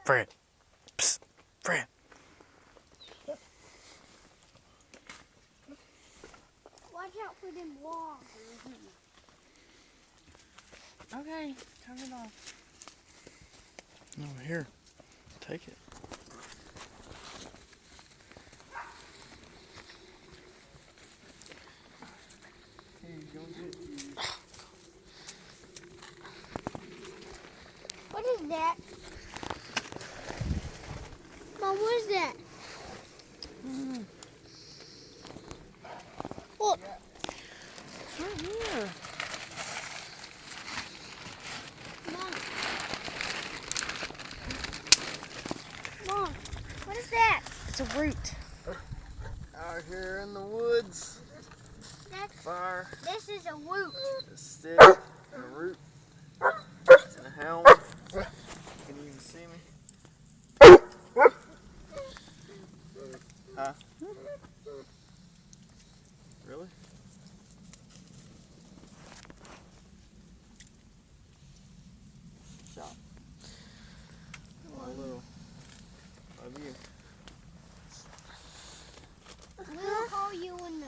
Fred. Psst. Fred. Watch out for them logs. Okay, turn it off. No, here. Take it. Here, go get you. What is that? Mom, what is that? Look. It's right here. Mom. Mom, what is that? It's a root. Out here in the woods. That's, Fire. this is a root. A stick. And a root. And a helm. Can you even see me? Huh? Really? Shot. My little. Love you. We'll call you when the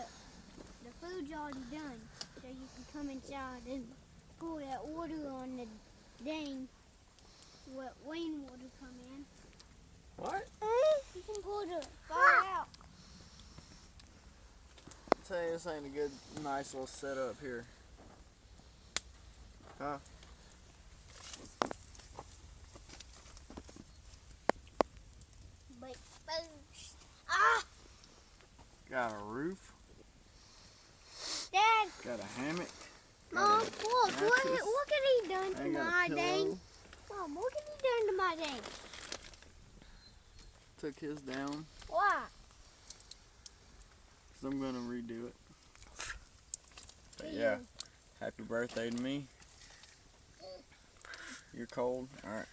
food's already done, so you can come inside and pour that water on the dang what rainwater come in. What? You can pour the fire out. I tell you, this ain't a good, nice little setup here. Huh? But first, Got a roof. Dad, Got a hammock. Mom, Got a look mattress. what he done to I got my a pillow. dang. Mom, what he done to my dang? Took his down. Why? Cause I'm gonna redo it. But For yeah, you. happy birthday to me. You're cold. All right.